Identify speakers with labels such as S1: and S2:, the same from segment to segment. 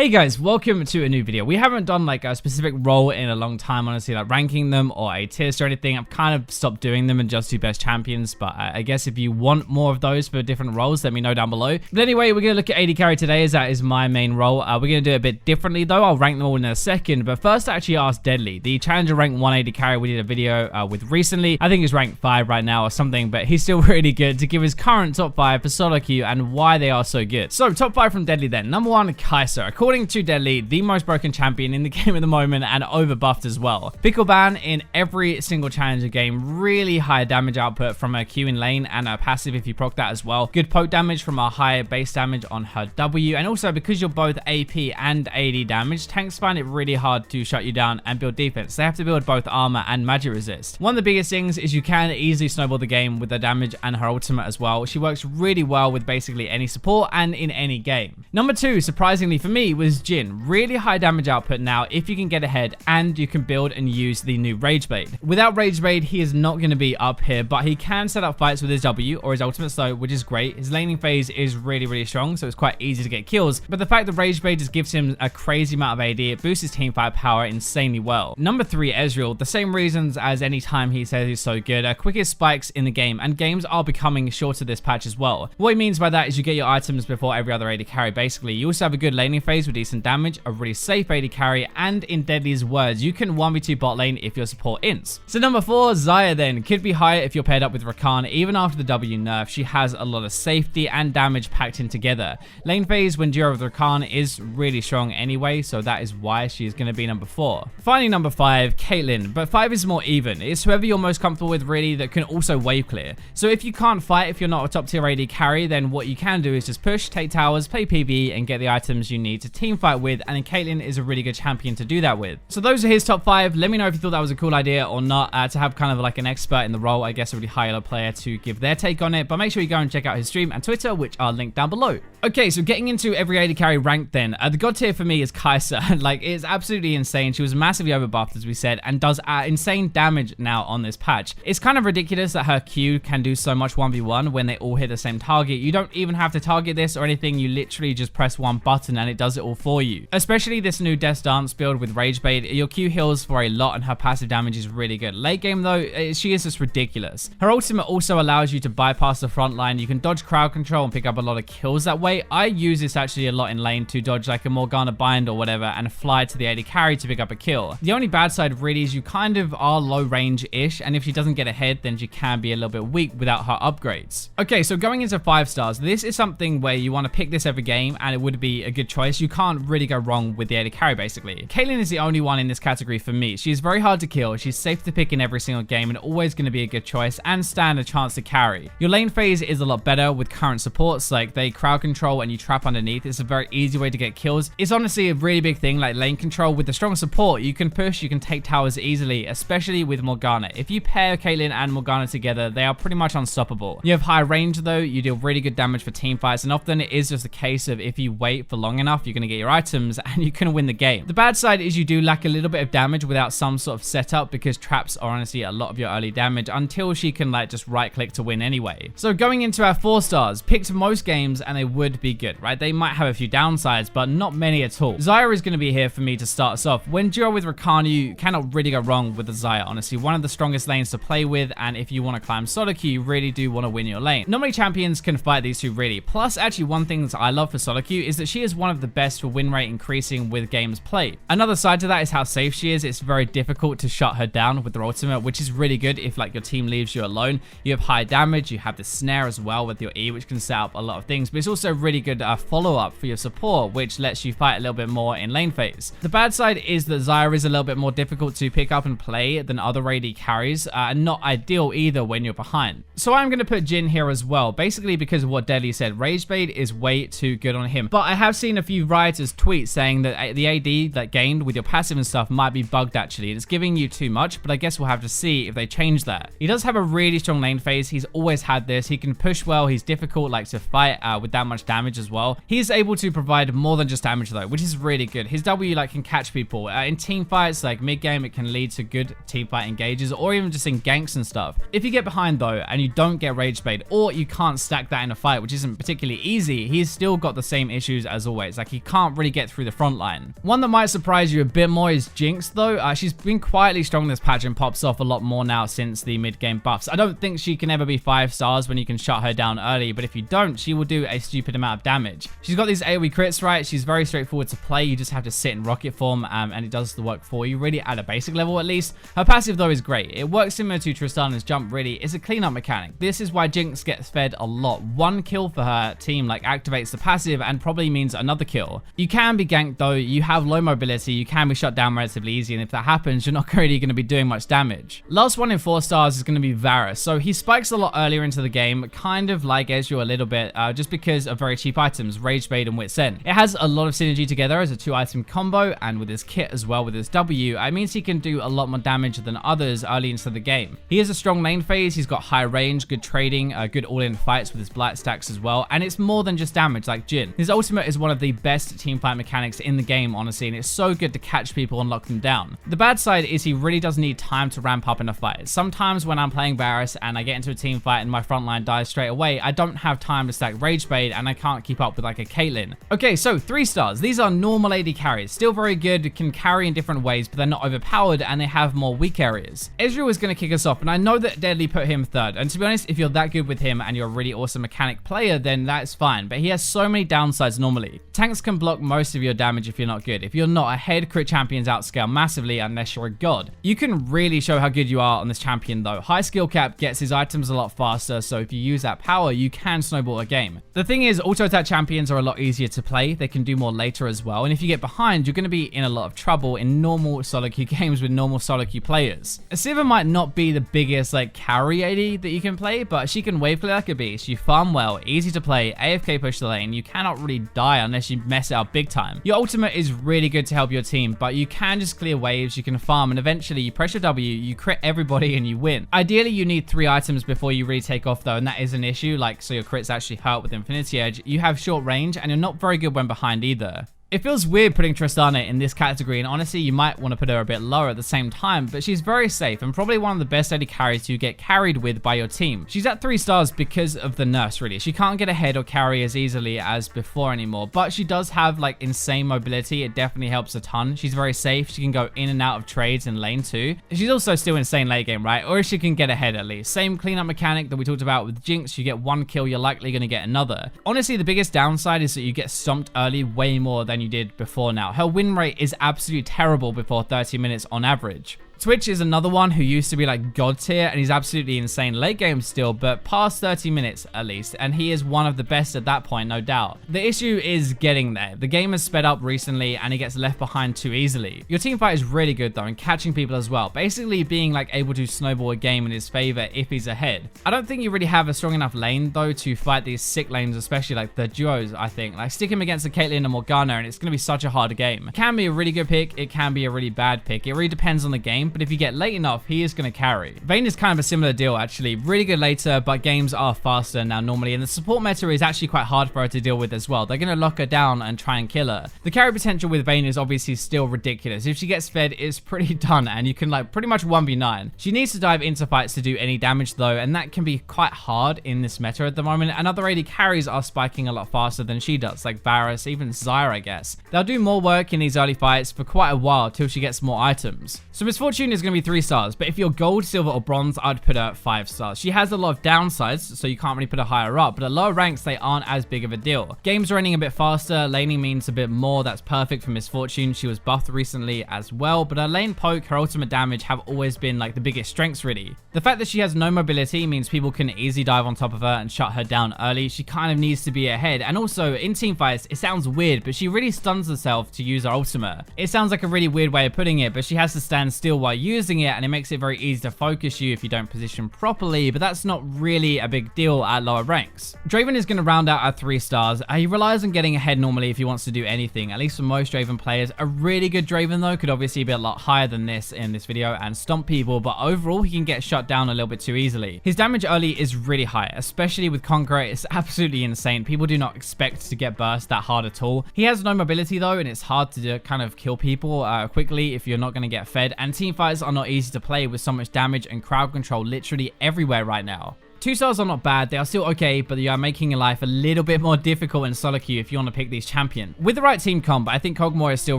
S1: Hey guys, welcome to a new video. We haven't done like a specific role in a long time, honestly, like ranking them or a tier or anything. I've kind of stopped doing them and just do best champions, but I guess if you want more of those for different roles, let me know down below. But anyway, we're going to look at AD carry today as that is my main role. We're going to do it a bit differently though. I'll rank them all in a second, but first I actually asked Deadly, the challenger rank 1 AD carry we did a video with recently. I think he's ranked 5 right now or something, but he's still really good, to give his current top 5 for solo queue and why they are so good. So top 5 from Deadly then. Number 1, Caisson. According to Deadly, the most broken champion in the game at the moment and overbuffed as well. Pickle ban in every single challenger game. Really high damage output from her Q in lane and her passive if you proc that as well. Good poke damage from a high base damage on her W. And also because you're both AP and AD damage, tanks find it really hard to shut you down and build defense. They have to build both armor and magic resist. One of the biggest things is you can easily snowball the game with the damage and her ultimate as well. She works really well with basically any support and in any game. Number 2, surprisingly for me, was Jin. Really high damage output now if you can get ahead and you can build and use the new Rage Blade. Without Rage Blade, he is not going to be up here, but he can set up fights with his W or his ultimate slow, which is great. His laning phase is really strong, so it's quite easy to get kills. But the fact that Rage Blade just gives him a crazy amount of AD, it boosts his teamfight power insanely well. Number 3, Ezreal. The same reasons as any time he says he's so good. Quickest spikes in the game, and games are becoming shorter this patch as well. What he means by that is you get your items before every other AD carry, basically. You also have a good laning phase with decent damage, a really safe AD carry, and in Deadly's words, you can 1v2 bot lane if your support ints. So number 4, Xayah then. Could be higher if you're paired up with Rakan. Even after the W nerf, she has a lot of safety and damage packed in together. Lane phase when duo with Rakan is really strong anyway, so that is why she is going to be number 4. Finally, number 5, Caitlyn. But 5 is more even. It's whoever you're most comfortable with really that can also wave clear. So if you can't fight, if you're not a top tier AD carry, then what you can do is just push, take towers, play PvE, and get the items you need to team fight with, and then Caitlyn is a really good champion to do that with. So those are his top 5. Let me know if you thought that was a cool idea or not, to have kind of like an expert in the role, I guess a really high level player to give their take on it. But make sure you go and check out his stream and Twitter, which are linked down below. Okay, so getting into every AD carry rank then. The god tier for me is Caisson. Like, it's absolutely insane. She was massively overbuffed, as we said, and does insane damage now on this patch. It's kind of ridiculous that her Q can do so much 1v1 when they all hit the same target. You don't even have to target this or anything. You literally just press one button and it does it all for you. Especially this new Death Dance build with Rage Blade. Your Q heals for a lot and her passive damage is really good. Late game though, she is just ridiculous. Her ultimate also allows you to bypass the front line. You can dodge crowd control and pick up a lot of kills that way. I use this actually a lot in lane to dodge like a Morgana bind or whatever and fly to the AD carry to pick up a kill. The only bad side really is you kind of are low range-ish, and if she doesn't get ahead, then she can be a little bit weak without her upgrades. Okay, so going into 5 stars, this is something where you want to pick this every game and it would be a good choice. You can't really go wrong with the AD carry basically. Caitlyn is the only one in this category for me. She's very hard to kill, she's safe to pick in every single game and always going to be a good choice and stand a chance to carry. Your lane phase is a lot better with current supports, like they crowd control and you trap underneath. It's a very easy way to get kills. It's honestly a really big thing, like lane control. With the strong support, you can push, you can take towers easily, especially with Morgana. If you pair Caitlyn and Morgana together, they are pretty much unstoppable. You have high range though, you deal really good damage for team fights, and often it is just a case of if you wait for long enough, you're going to get your items and you can win the game. The bad side is you do lack a little bit of damage without some sort of setup, because traps are honestly a lot of your early damage until she can like just right click to win anyway. So going into our 4 stars, picked most games and they would be good, right? They might have a few downsides, but not many at all. Xayah is going to be here for me to start us off. When duo with Rakan, you cannot really go wrong with the Xayah, honestly. One of the strongest lanes to play with, and if you want to climb solo queue, you really do want to win your lane. Not many champions can fight these two really. Plus, actually, one thing that I love for solo queue is that she is one of the best for win rate increasing with games played. Another side to that is how safe she is. It's very difficult to shut her down with her ultimate, which is really good if like your team leaves you alone. You have high damage, you have the snare as well with your E, which can set up a lot of things, but it's also really good follow-up for your support, which lets you fight a little bit more in lane phase. The bad side is that Xayah is a little bit more difficult to pick up and play than other AD carries, and not ideal either when you're behind. So I'm going to put Jin here as well, basically because of what Deadly said. Rage Blade is way too good on him, but I have seen a few rioters tweet saying that the AD that gained with your passive and stuff might be bugged actually. It's giving you too much, but I guess we'll have to see if they change that. He does have a really strong lane phase. He's always had this. He can push well. He's difficult like to fight with that much damage as well. He's able to provide more than just damage though, which is really good. His W like can catch people in team fights, like mid game game, it can lead to good teamfight engages or even just in ganks and stuff. If you get behind though and you don't get rage bait, or you can't stack that in a fight, which isn't particularly easy, he's still got the same issues as always. Like, he can't really get through the front line. One that might surprise you a bit more is Jinx though. She's been quietly strong this patch and pops off a lot more now since the mid-game buffs. I don't think she can ever be 5 stars when you can shut her down early, but if you don't, she will do a stupid amount of damage. She's got these AoE crits, right? She's very straightforward to play. You just have to sit in rocket form and it does the work for you, really, at a basic level at least. Her passive though is great. It works similar to Tristana's jump, really. It's a cleanup mechanic. This is why Jinx gets fed a lot. One kill for her team like activates the passive and probably means another kill. You can be ganked though. You have low mobility. You can be shut down relatively easy, and if that happens, you're not really going to be doing much damage. Last one in 4 stars is going to be Varus. So he spikes a lot earlier into the game, kind of like Ezreal a little bit, just because of very cheap items, Rage Bait and Wit's End. It has a lot of synergy together as a 2-item combo, and with his kit as well, with his W, it means he can do a lot more damage than others early into the game. He has a strong lane phase. He's got high range, good trading, good all-in fights with his blight stacks as well, and it's more than just damage like Jhin. His ultimate is one of the best teamfight mechanics in the game, honestly, and it's so good to catch people and lock them down. The bad side is he really does need time to ramp up in a fight. Sometimes when I'm playing Varus and I get into a team fight and my front line dies straight away, I don't have time to stack Rage Bait and I can't keep up with like a Caitlyn. Okay, so 3 stars. These are normal AD carries. Still very good, can carry in different ways, but they're not overpowered and they have more weak areas. Ezreal is going to kick us off, and I know that Deadly put him 3rd, and to be honest, if you're that good with him and you're a really awesome mechanic player, then that's fine, but he has so many downsides normally. Tanks can block most of your damage if you're not good. If you're not ahead, crit champions outscale massively unless you're a god. You can really show how good you are on this champion though. High skill cap gets his items a lot faster, so if you use that power, you can snowball a game. The thing is, auto attack champions are a lot easier to play. They can do more later as well, and if you get behind, you're going to be in a lot of trouble in normal solo queue games with normal solo queue players. Sivir might not be the biggest like carry AD that you can play, but she can wave clear like a beast. You farm well, easy to play, AFK push the lane. You cannot really die unless you mess it up big time. Your ultimate is really good to help your team, but you can just clear waves, you can farm, and eventually you press your W, you crit everybody, and you win. Ideally, you need 3 items before you really take off though, and that is an issue, like so your crits actually hurt with Infinity Edge. You have short range, and you're not very good when behind either. It feels weird putting Tristana in this category, and honestly, you might want to put her a bit lower at the same time, but she's very safe and probably one of the best AD carries to get carried with by your team. She's at 3 stars because of the nerfs, really. She can't get ahead or carry as easily as before anymore, but she does have like insane mobility. It definitely helps a ton. She's very safe. She can go in and out of trades in lane too. She's also still insane late game, right? Or she can get ahead at least. Same cleanup mechanic that we talked about with Jinx. You get 1 kill, you're likely going to get another. Honestly, the biggest downside is that you get stomped early way more than you did before now. Her win rate is absolutely terrible before 30 minutes on average. Twitch is another one who used to be like god tier, and he's absolutely insane late game still, but past 30 minutes at least, and he is one of the best at that point, no doubt. The issue is getting there. The game has sped up recently and he gets left behind too easily. Your team fight is really good though, and catching people as well, basically being like able to snowball a game in his favor if he's ahead. I don't think you really have a strong enough lane though to fight these sick lanes, especially like the duos. I think like stick him against a Caitlyn and Morgana and it's going to be such a hard game. It can be a really good pick, it can be a really bad pick. It really depends on the game, but if you get late enough, he is going to carry. Vayne is kind of a similar deal actually. Really good later, but games are faster now normally, and the support meta is actually quite hard for her to deal with as well. They're going to lock her down and try and kill her. The carry potential with Vayne is obviously still ridiculous. If she gets fed, it's pretty done, and you can like pretty much 1v9. She needs to dive into fights to do any damage though, and that can be quite hard in this meta at the moment, and other AD carries are spiking a lot faster than she does, like Varus, even Zyra, I guess. They'll do more work in these early fights for quite a while till she gets more items. So Misfortune is going to be 3 stars, but if you're gold, silver, or bronze, I'd put her at 5 stars. She has a lot of downsides, so you can't really put her higher up, but at lower ranks, they aren't as big of a deal. Games running a bit faster, laning means a bit more. That's perfect for Misfortune. She was buffed recently as well, but her lane poke, her ultimate damage have always been like the biggest strengths really. The fact that she has no mobility means people can easily dive on top of her and shut her down early. She kind of needs to be ahead, and also in team fights, it sounds weird, but she really stuns herself to use her ultimate. It sounds like a really weird way of putting it, but she has to stand still while using it, and it makes it very easy to focus you if you don't position properly, but that's not really a big deal at lower ranks. Draven is going to round out at 3 stars. He relies on getting ahead normally if he wants to do anything, at least for most Draven players. A really good Draven though could obviously be a lot higher than this in this video and stomp people, but overall he can get shut down a little bit too easily. His damage early is really high, especially with Conqueror. It's absolutely insane. People do not expect to get burst that hard at all. He has no mobility though, and it's hard to kind of kill people quickly if you're not going to get fed, and team teamfights are not easy to play with so much damage and crowd control literally everywhere right now. 2 stars are not bad, they are still okay, but they are making your life a little bit more difficult in solo queue if you want to pick these champions. With the right team comp, I think Kog'Maw is still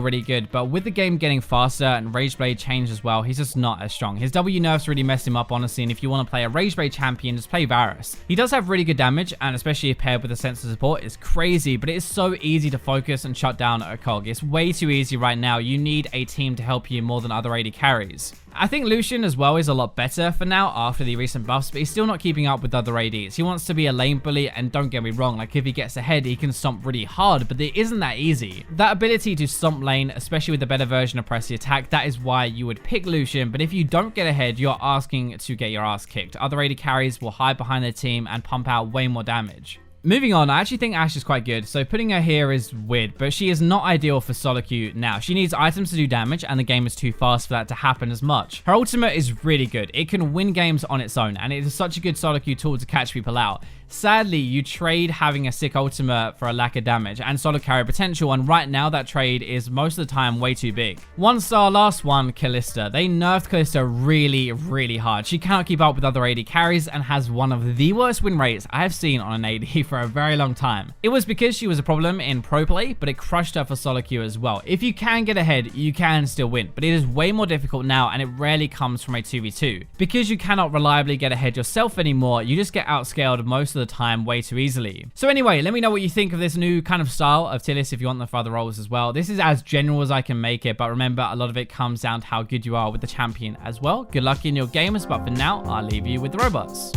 S1: really good, but with the game getting faster and Rageblade changed as well, he's just not as strong. His W nerfs really messed him up, honestly, and if you want to play a Rageblade champion, just play Varus. He does have really good damage, and especially if paired with a sense of support, it's crazy, but it is so easy to focus and shut down a Kog. It's way too easy right now. You need a team to help you more than other AD carries. I think Lucian as well is a lot better for now after the recent buffs, but he's still not keeping up with other ADs. He wants to be a lane bully, and don't get me wrong, like if he gets ahead, he can stomp really hard, but it isn't that easy. That ability to stomp lane, especially with the better version of press the attack, that is why you would pick Lucian, but if you don't get ahead, you're asking to get your ass kicked. Other AD carries will hide behind their team and pump out way more damage. Moving on, I actually think Ashe is quite good, so putting her here is weird, but she is not ideal for solo queue now. She needs items to do damage, and the game is too fast for that to happen as much. Her ultimate is really good. It can win games on its own, and it is such a good solo queue tool to catch people out. Sadly, you trade having a sick ultimate for a lack of damage and solo carry potential, and right now that trade is most of the time way too big. 1 star, last one, Calista. They nerfed Calista really hard. She cannot keep up with other AD carries and has one of the worst win rates I have seen on an AD for a very long time. It was because she was a problem in pro play, but it crushed her for solo queue as well. If you can get ahead, you can still win, but it is way more difficult now, and it rarely comes from a 2v2. Because you cannot reliably get ahead yourself anymore, you just get outscaled most of the time way too easily. So anyway, let me know what you think of this new kind of style of tier list if you want them for other roles as well. This is as general as I can make it, but remember, a lot of it comes down to how good you are with the champion as well. Good luck in your games, but for now, I'll leave you with the robots.